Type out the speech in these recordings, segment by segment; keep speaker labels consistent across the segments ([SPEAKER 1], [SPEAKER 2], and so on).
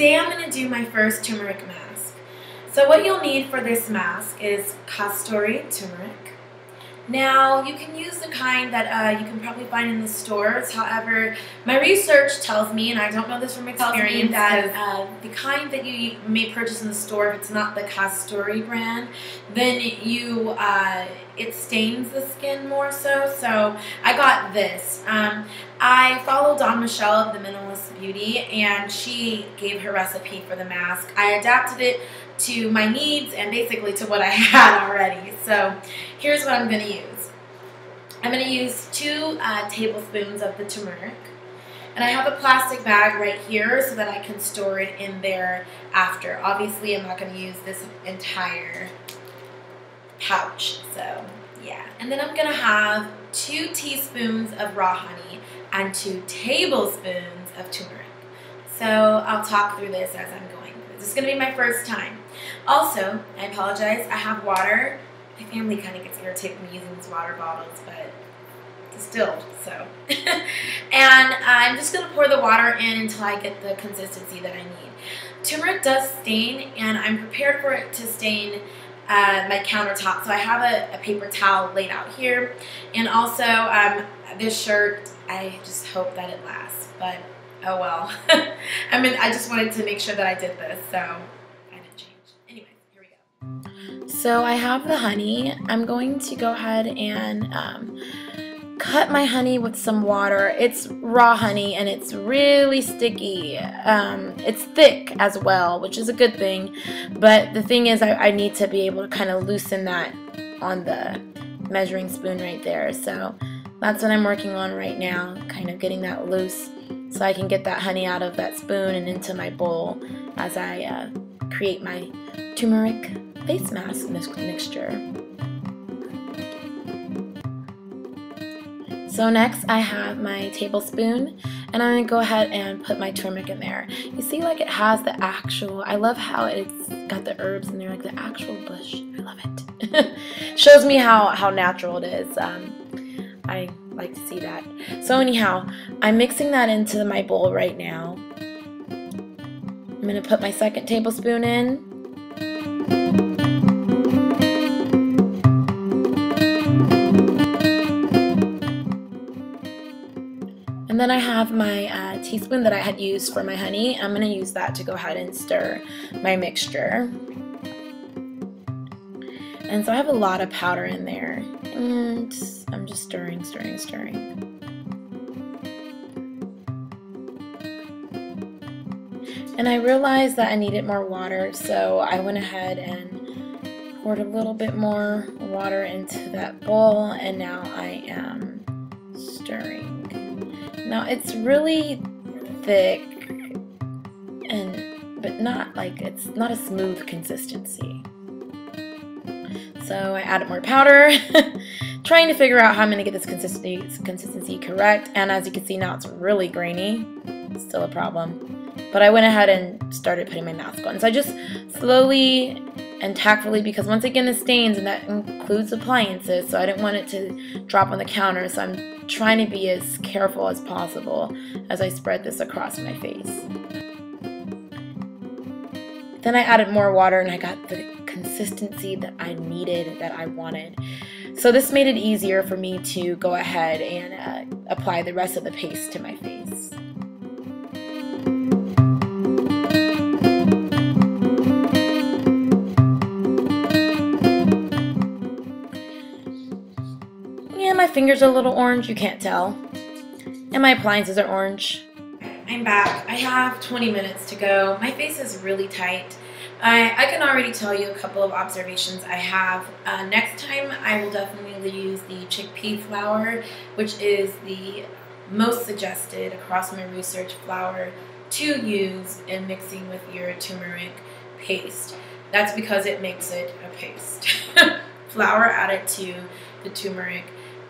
[SPEAKER 1] today I'm going to do my first turmeric mask. So what you'll need for this mask is Kasturi Turmeric. Now, you can use the kind that you can probably find in the stores. However, my research tells me, and I don't know this from experience, that the kind that you may purchase in the store, if it's not the Kasturi brand, then it stains the skin more so. So I got this. I follow Dawn Michelle of the Minimalist Beauty, and she gave her recipe for the mask. I adapted it to my needs and basically to what I had already. So here's what I'm going to use. I'm going to use 2 tablespoons of the turmeric. And I have a plastic bag right here so that I can store it in there after. Obviously, I'm not going to use this entire pouch. So yeah. And then I'm going to have 2 teaspoons of raw honey and 2 tablespoons of turmeric. So I'll talk through this as I'm going. This is going to be my first time. Also, I apologize, I have water. My family kind of gets irritated with me using these water bottles, but distilled, so. And I'm just going to pour the water in until I get the consistency that I need. Turmeric does stain, and I'm prepared for it to stain my countertop. So I have a paper towel laid out here. And also, this shirt, I just hope that it lasts, but oh well. I mean, I just wanted to make sure that I did this, so I didn't change. Anyway, here we go. So I have the honey. I'm going to go ahead and cut my honey with some water. It's raw honey and it's really sticky. It's thick as well, which is a good thing. But the thing is, I need to be able to kind of loosen that on the measuring spoon right there. So that's what I'm working on right now, kind of getting that loose, so I can get that honey out of that spoon and into my bowl as I create my turmeric face mask mixture. So next I have my tablespoon, and I'm going to go ahead and put my turmeric in there. You see, like, it has the actual, I love how it's got the herbs in there, like the actual bush. I love it. Shows me how natural it is. I like to see that. So anyhow, I'm mixing that into my bowl right now. I'm going to put my 2nd tablespoon in. And then I have my teaspoon that I had used for my honey. I'm going to use that to go ahead and stir my mixture. And so I have a lot of powder in there, and I'm just stirring. And I realized that I needed more water, so I went ahead and poured a little bit more water into that bowl, and now I am stirring. Now it's really thick, but not like, it's not a smooth consistency. So I added more powder, trying to figure out how I'm going to get this consistency correct. And as you can see now, it's really grainy. It's still a problem. But I went ahead and started putting my mask on. So I just slowly and tactfully, because once again, the stains, and that includes appliances, so I didn't want it to drop on the counter. So I'm trying to be as careful as possible as I spread this across my face. Then I added more water, and I got the consistency that I needed, that I wanted. So this made it easier for me to go ahead and apply the rest of the paste to my face. Yeah, my fingers are a little orange, you can't tell. And my appliances are orange. I'm back. I have 20 minutes to go. My face is really tight. I can already tell you a couple of observations I have. Next time I will definitely use the chickpea flour, which is the most suggested across my research flour to use in mixing with your turmeric paste. That's because it makes it a paste. Flour added to the turmeric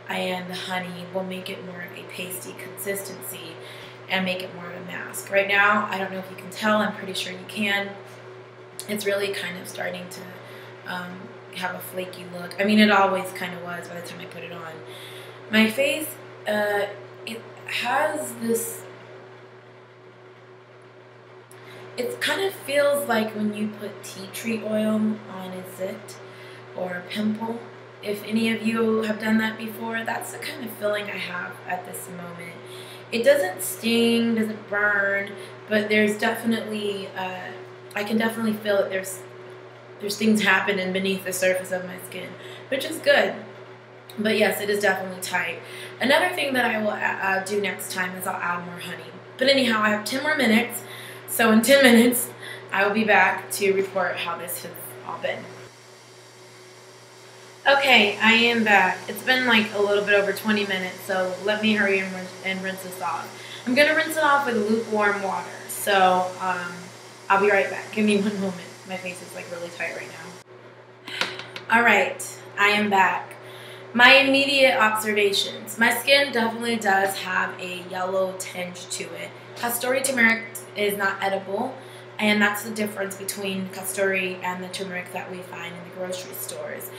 [SPEAKER 1] and the honey will make it more of a pasty consistency and make it more of a mask. Right now, I don't know if you can tell, I'm pretty sure you can. It's really kind of starting to have a flaky look. I mean, it always kind of was by the time I put it on. My face, it has this It kind of feels like when you put tea tree oil on a zit or a pimple. If any of you have done that before, that's the kind of feeling I have at this moment. It doesn't sting, doesn't burn, but there's definitely, I can definitely feel that there's things happening beneath the surface of my skin, which is good. But yes, it is definitely tight. Another thing that I will do next time is I'll add more honey. But anyhow, I have 10 more minutes, so in 10 minutes, I will be back to report how this has all been. Okay, I am back. It's been like a little bit over 20 minutes, so let me hurry and rinse this off. I'm going to rinse it off with lukewarm water, so I'll be right back. Give me one moment. My face is like really tight right now. Alright, I am back. My immediate observations. My skin definitely does have a yellow tinge to it. Kasturi turmeric is not edible, and that's the difference between Kasturi and the turmeric that we find in the grocery stores.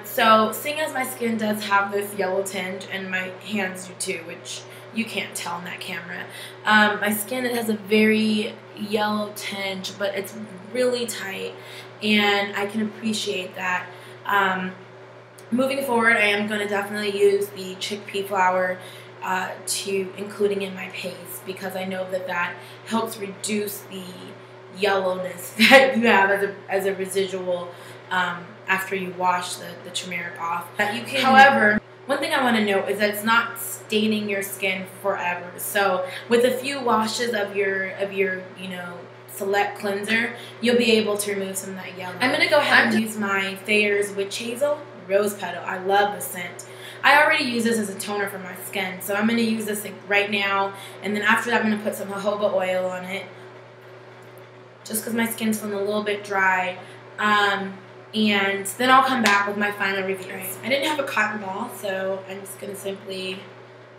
[SPEAKER 1] So seeing as my skin does have this yellow tinge, and my hands do too, which you can't tell in that camera, my skin, it has a very yellow tinge, but it's really tight, and I can appreciate that. Moving forward, I am going to definitely use the chickpea flour to including in my paste, because I know that that helps reduce the yellowness that you have as a residual after you wash the turmeric off. However, one thing I want to note is that it's not staining your skin forever. So with a few washes of your select cleanser, you'll be able to remove some of that yellow. I'm going to go ahead and use my Thayer's Witch Hazel Rose Petal. I love the scent. I already use this as a toner for my skin, so I'm going to use this right now, and then after that I'm going to put some jojoba oil on it, just because my skin's feeling a little bit dry, and then I'll come back with my final review. Right. I didn't have a cotton ball, so I'm just going to simply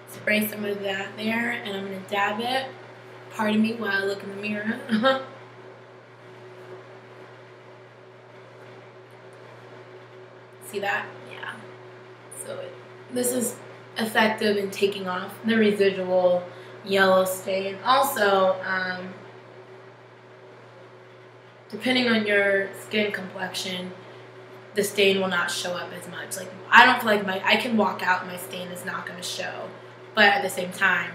[SPEAKER 1] spray some of that there, and I'm going to dab it. Pardon me while I look in the mirror. See that? Yeah. So this is effective in taking off the residual yellow stain. Also, depending on your skin complexion, the stain will not show up as much. Like, I don't feel like I can walk out and my stain is not going to show. But at the same time,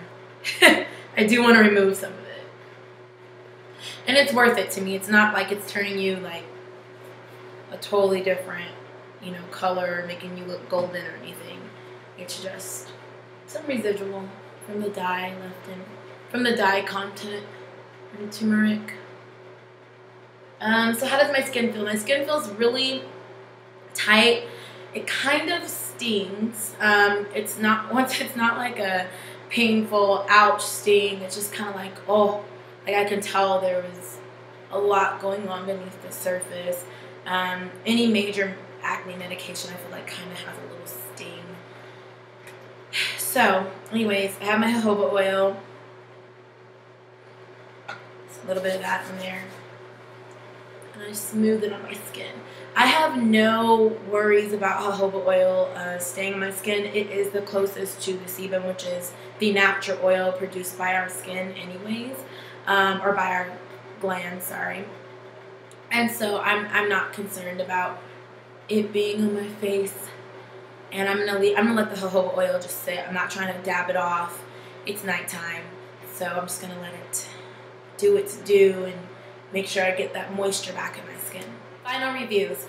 [SPEAKER 1] I do want to remove some of it. And it's worth it to me. It's not like it's turning you like a totally different, color, making you look golden or anything. It's just some residual from the dye left in, from the dye content from turmeric. So how does my skin feel? My skin feels really tight. It kind of stings. It's not like a painful ouch sting. It's just kind of like, oh, like I can tell there was a lot going on beneath the surface. Any major acne medication, I feel like, kind of has a little sting. So, anyways, I have my jojoba oil. Just a little bit of that in there. And I smooth it on my skin. I have no worries about jojoba oil staying on my skin. It is the closest to the sebum, which is the natural oil produced by our skin anyways, or by our glands, sorry. And so I'm not concerned about it being on my face. And I'm gonna let the jojoba oil just sit. I'm not trying to dab it off. It's nighttime, so I'm just gonna let it do its due and make sure I get that moisture back in my skin. Final reviews.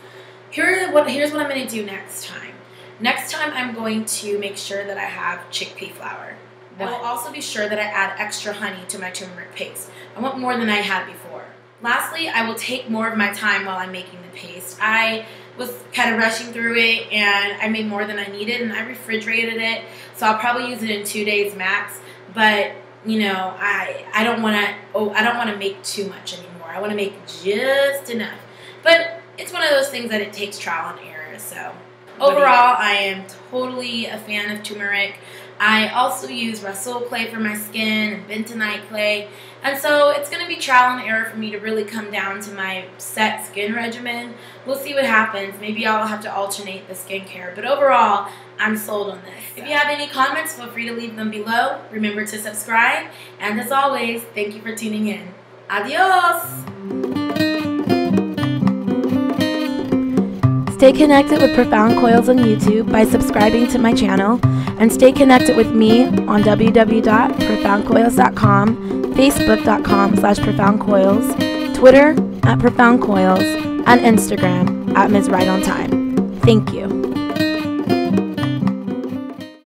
[SPEAKER 1] Here's what I'm gonna do next time. Next time I'm going to make sure that I have chickpea flour. I will also be sure that I add extra honey to my turmeric paste. I want more than I had before. Lastly, I will take more of my time while I'm making the paste. I was kind of rushing through it, and I made more than I needed, and I refrigerated it, so I'll probably use it in 2 days max. But I don't want to make too much anymore. I want to make just enough. But it's one of those things that it takes trial and error. So overall, I am totally a fan of turmeric. I also use Russell clay for my skin and bentonite clay. And so it's going to be trial and error for me to really come down to my set skin regimen. We'll see what happens. Maybe I'll have to alternate the skincare. But overall, I'm sold on this. If you have any comments, feel free to leave them below. Remember to subscribe. And as always, thank you for tuning in. Adios!
[SPEAKER 2] Stay connected with Profound Coils on YouTube by subscribing to my channel, and stay connected with me on www.profoundcoils.com, facebook.com/profoundcoils, Twitter @profoundcoils, and Instagram @MsRightOnTime. Thank you.